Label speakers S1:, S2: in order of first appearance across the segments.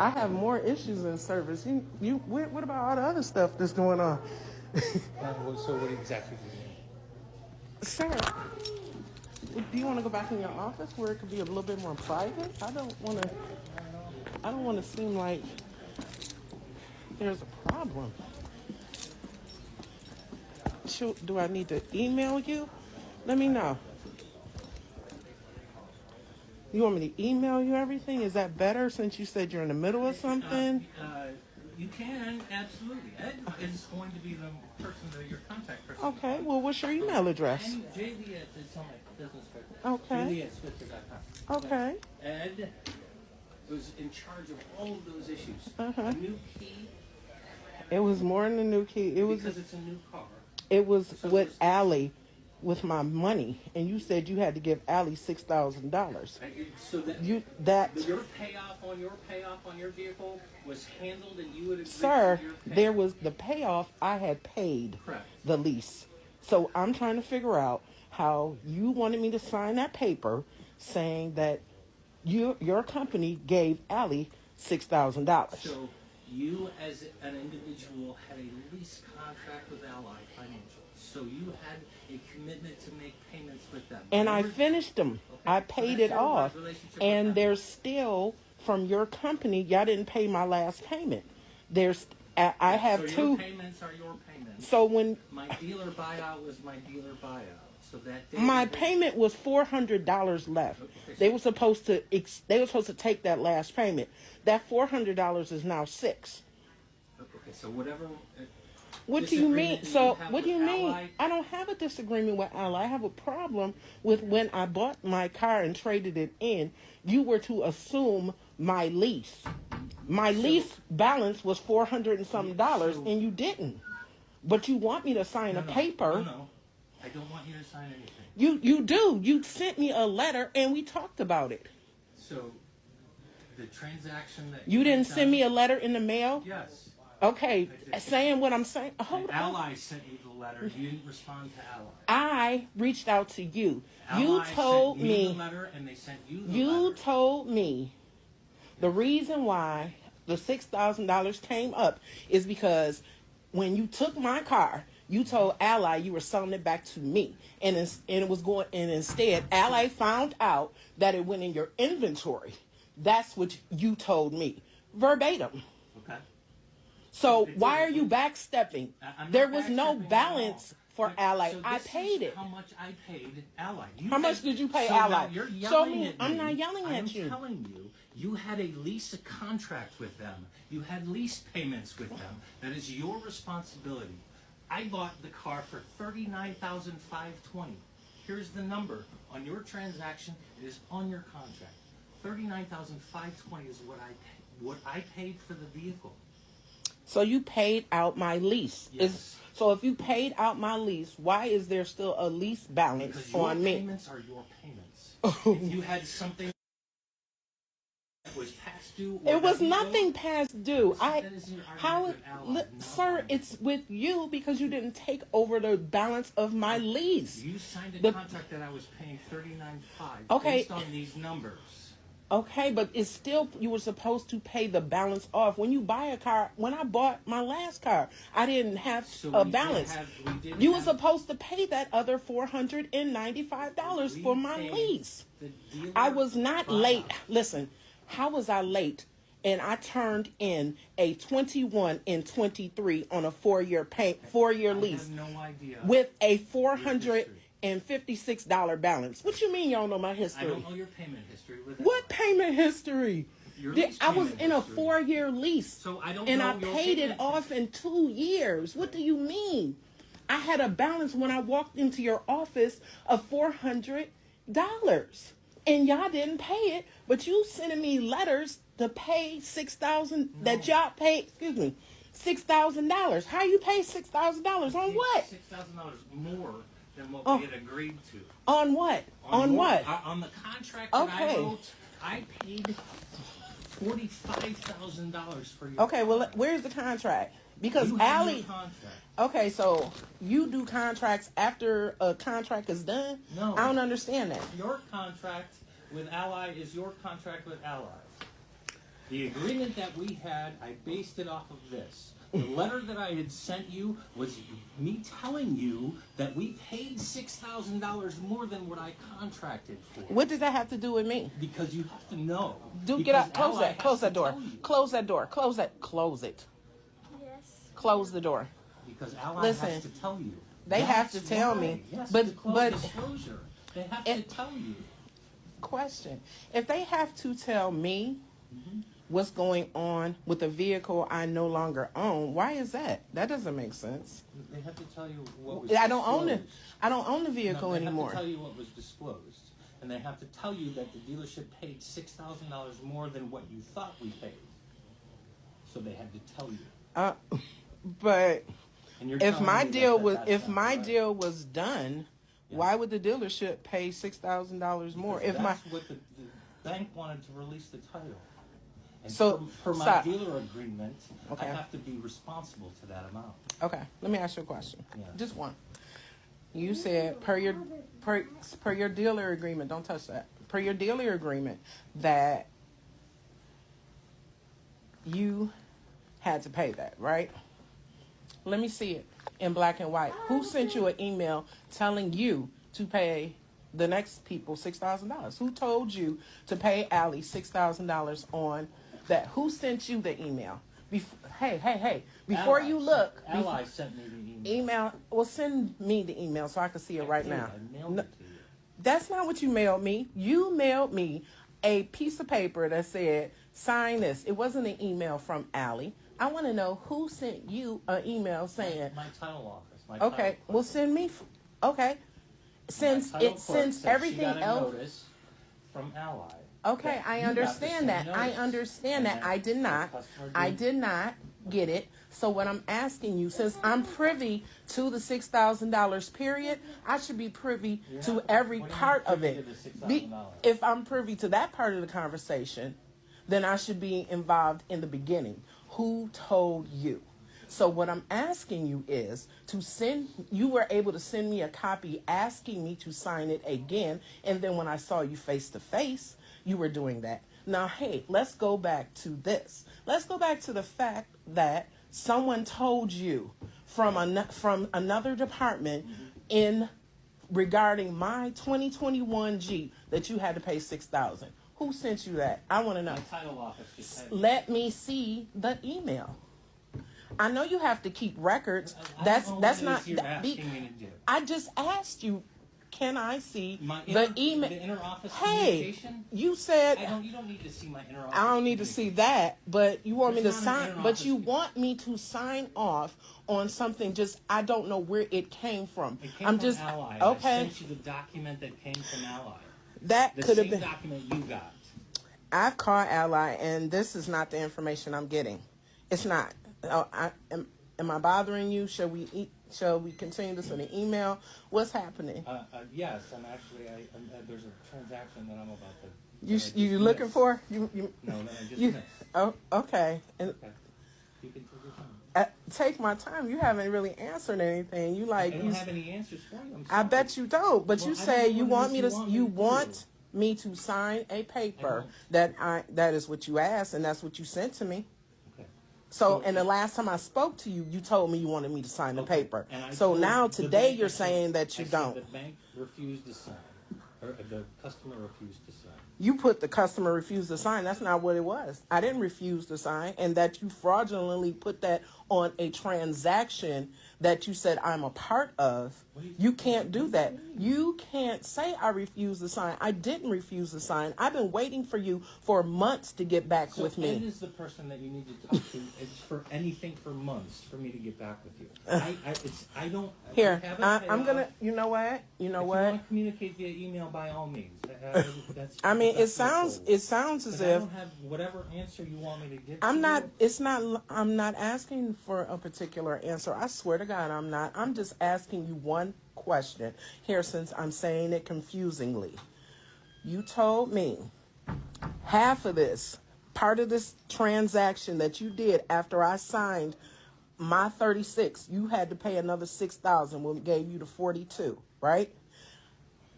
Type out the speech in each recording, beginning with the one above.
S1: I have more issues in service. What about all the other stuff that's going on?
S2: So what exactly do you mean?
S1: Sir, do you want to go back in your office where it could be a little bit more private? I don't want to seem like there's a problem. Do I need to email you? Let me know. You want me to email you everything? Is that better since you said you're in the middle of something?
S2: You can, absolutely. Ed is going to be the person, your contact person.
S1: Okay, well, what's your email address?
S2: JV it's on my business card.
S1: Okay.
S2: JV@Spitzer.com.
S1: Okay.
S2: Ed was in charge of all of those issues.
S1: Uh-huh.
S2: A new key.
S1: It was more than a new key.
S2: Because it's a new car.
S1: It was with Allie, with my money, and you said you had to give Allie $6,000.
S2: So your payoff on your vehicle was handled, and you would agree.
S1: Sir, there was the payoff. I had paid.
S2: Correct.
S1: The lease. So I'm trying to figure out how you wanted me to sign that paper saying that your company gave Allie $6,000.
S2: So you, as an individual, had a lease contract with Ally Financial. So you had a commitment to make payments with them.
S1: And I finished them. Okay. I paid it off. And there's still, from your company, y'all didn't pay my last payment. I have
S2: so
S1: two.
S2: Your payments are your payments.
S1: So when
S2: my dealer buyout was my dealer buyout. So that
S1: my payment was $400 left. Okay, they were supposed to take that last payment. That $400 is now $600.
S2: Okay, so whatever.
S1: What do you mean? So what do you mean? I don't have a disagreement with Ally. I have a problem with when I bought my car and traded it in. You were to assume my lease. My lease balance was $400 and something, and you didn't. But you want me to sign a paper.
S2: No, I don't want you to sign anything.
S1: You do. You sent me a letter, and we talked about it.
S2: So the transaction that
S1: you didn't send me a letter in the mail?
S2: Yes.
S1: Okay, saying what I'm saying. Hold on.
S2: Ally sent you the letter. You didn't respond to Ally.
S1: I reached out to you.
S2: Ally
S1: you told
S2: sent
S1: me
S2: the letter, and they sent you the
S1: you
S2: letter.
S1: told me the reason why the $6,000 came up is because when you took my car, you told Ally you were selling it back to me, and instead Ally found out that it went in your inventory. That's what you told me verbatim.
S2: Okay.
S1: So why are you backstepping? There was no balance for Ally.
S2: So
S1: I paid it.
S2: How much I paid Ally?
S1: How much did you pay Ally?
S2: You're
S1: Show
S2: yelling
S1: me.
S2: at me.
S1: I'm not yelling at you.
S2: I'm telling you, you had a lease contract with them. You had lease payments with them. That is your responsibility. I bought the car for $39,520. Here's the number on your transaction. It is on your contract. $39,520 is what I paid for the vehicle.
S1: So you paid out my lease.
S2: Yes.
S1: So if you paid out my lease, why is there still a lease balance on me?
S2: Because your payments are your payments. If you had something that was past due,
S1: it was nothing past due.
S2: Sir,
S1: it's with you because you didn't take over the balance of my lease.
S2: You signed a contract that I was paying $39,500 based on these numbers.
S1: Okay, but it's still, you were supposed to pay the balance off. When you buy a car, when I bought my last car, I didn't have a balance. You were supposed to pay that other $495 for my lease. I was not late. Listen, how was I late? And I turned in a 21 and 23 on a 4-year lease.
S2: I have no idea.
S1: With a $456 balance. What you mean y'all know my history?
S2: I don't know your payment history.
S1: What payment history? I was in a 4-year lease.
S2: So I don't
S1: and
S2: know
S1: I paid it off in 2 years. What do you mean? I had a balance when I walked into your office of $400. And y'all didn't pay it, but you sending me letters to pay $6,000 that y'all paid, $6,000. How you pay $6,000 on what?
S2: $6,000 more than what we had agreed to.
S1: On what? On what?
S2: On the contract that I wrote, I paid $45,000 for you.
S1: Okay, well, where's the contract? Because Allie. Okay, so you do contracts after a contract is done?
S2: No.
S1: I don't understand that.
S2: Your contract with Ally is your contract with Ally. The agreement that we had, I based it off of this. The letter that I had sent you was me telling you that we paid $6,000 more than what I contracted for.
S1: What does that have to do with me?
S2: Because you have to know.
S1: Dude, get up. Close
S2: Ally
S1: that. Close that door.
S2: has to tell you.
S1: Close that door. Close that. Close it.
S3: Yes.
S1: Close the door.
S2: Because Ally
S1: Listen,
S2: has to tell you.
S1: they have to
S2: That's
S1: tell
S2: why.
S1: me.
S2: Yes,
S1: But-
S2: to close
S1: but-
S2: disclosure. They have to tell you.
S1: Question. If they have to tell me what's going on with a vehicle I no longer own, why is that? That doesn't make sense.
S2: They have to tell you what was
S1: I don't own it.
S2: disclosed.
S1: I don't own the vehicle
S2: No, they
S1: anymore.
S2: have to tell you what was disclosed. And they have to tell you that the dealership paid $6,000 more than what you thought we paid. So they had to tell you.
S1: But
S2: And you're
S1: if
S2: telling
S1: my
S2: me
S1: deal
S2: that
S1: was
S2: that's
S1: if
S2: not
S1: my
S2: right.
S1: deal was done,
S2: Yeah.
S1: why would the dealership pay $6,000 more?
S2: Because
S1: If my
S2: that's what the bank wanted to release the title. And
S1: So,
S2: per my
S1: stop.
S2: dealer agreement,
S1: Okay.
S2: I have to be responsible to that amount.
S1: okay, let me ask you a question.
S2: Yeah.
S1: Just one. You said per your dealer agreement, don't touch that. Per your dealer agreement that you had to pay that, right? Let me see it in black and white. Who sent you an email telling you to pay the next people $6,000? Who told you to pay Allie $6,000 on that? Who sent you the email? Hey! Before
S2: Ally
S1: you look,
S2: Ally sent me the email.
S1: email. Well, send me the email so I can see it right
S2: did.
S1: now.
S2: I mailed
S1: No,
S2: it to you.
S1: that's not what you mailed me. You mailed me a piece of paper that said, sign this. It wasn't an email from Allie. I want to know who sent you an email saying,
S2: My title office. My
S1: okay,
S2: title
S1: well,
S2: clerk.
S1: send me, okay. Since
S2: My title
S1: it,
S2: clerk
S1: since
S2: said
S1: everything
S2: she got a
S1: else,
S2: notice from Ally.
S1: okay,
S2: that
S1: I
S2: you got the
S1: understand
S2: same
S1: that. I
S2: notice.
S1: understand
S2: And
S1: that. I did
S2: the
S1: not.
S2: customer
S1: I
S2: did.
S1: did not get it. So what I'm asking you, since I'm privy to the $6,000 period, I should be privy
S2: You're
S1: to
S2: not-
S1: every
S2: what do you
S1: part
S2: mean
S1: of
S2: privy
S1: it.
S2: to the $6,000?
S1: If I'm privy to that part of the conversation, then I should be involved in the beginning. Who told you? So what I'm asking you is to send, you were able to send me a copy asking me to sign it again. And then when I saw you face to face, you were doing that. Now, hey, let's go back to this. Let's go back to the fact that someone told you from another department in regarding my 2021 Jeep that you had to pay $6,000. Who sent you that? I want to know.
S2: My title office just had
S1: Let me see the email. I know you have to keep records.
S2: I
S1: That's
S2: don't know
S1: that's
S2: what it
S1: not.
S2: is you're asking me to do.
S1: I just asked you. Can I see
S2: My
S1: the email?
S2: The inter-office
S1: Hey,
S2: communication?
S1: you said
S2: You don't need to see my inter-office
S1: I don't need to see that, but you want me to
S2: It's not an
S1: sign. But
S2: interoffice-
S1: you want me to sign off on something. Just I don't know where it came from.
S2: It came
S1: I'm
S2: from
S1: just
S2: Ally.
S1: okay.
S2: I sent you the document that came from Ally.
S1: That
S2: The
S1: could have
S2: same
S1: been.
S2: document you got.
S1: I've called Ally, and this is not the information I'm getting. It's not. Oh, am I bothering you? Shall we continue this in an email? What's happening?
S2: Yes, I'm actually. There's a transaction that I'm about to.
S1: You
S2: that I just
S1: looking
S2: missed.
S1: for you?
S2: No, that I just
S1: You,
S2: missed.
S1: oh, okay. And
S2: Okay. You can take your time.
S1: take my time. You haven't really answered anything. You like
S2: I
S1: you.
S2: don't have any answers for you. I'm
S1: I
S2: sorry.
S1: bet you don't. But
S2: Well,
S1: you
S2: I don't
S1: say
S2: know
S1: you
S2: what
S1: want
S2: it
S1: me
S2: is
S1: to.
S2: you want
S1: You
S2: me to
S1: want me to sign a paper
S2: don't.
S1: that is what you asked, and that's what you sent to me.
S2: Okay.
S1: So, and the last time I spoke to you, you told me you wanted me to sign the
S2: Okay.
S1: paper.
S2: And I
S1: So
S2: told
S1: now
S2: the
S1: today
S2: bank
S1: you're
S2: I said-
S1: saying that you
S2: I said
S1: don't.
S2: The bank refused to sign, or the customer refused to sign.
S1: You put the customer refused to sign. That's not what it was. I didn't refuse to sign, and that you fraudulently put that on a transaction that you said I'm a part of. You can't do that. You can't say I refused to sign. I didn't refuse to sign. I've been waiting for you for months to get back with
S2: Ed
S1: me.
S2: is the person that you need to talk to. It's for anything for months for me to get back with you. I don't.
S1: Here,
S2: I haven't paid
S1: I'm gonna.
S2: off.
S1: You know what? You know
S2: If
S1: what?
S2: you want to communicate via email, by all means. That's.
S1: I mean,
S2: that's my goal.
S1: it sounds as
S2: But I
S1: if
S2: don't have whatever answer you want me to give.
S1: I'm
S2: to
S1: not.
S2: you.
S1: It's not. I'm not asking for a particular answer. I swear to God, I'm not. I'm just asking you one question here, since I'm saying it confusingly. You told me half of this, part of this transaction that you did after I signed my 36, you had to pay another $6,000 when we gave you the 42, right?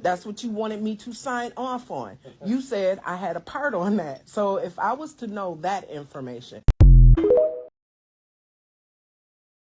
S1: That's what you wanted me to sign off on. You said I had a part on that. So if I was to know that information,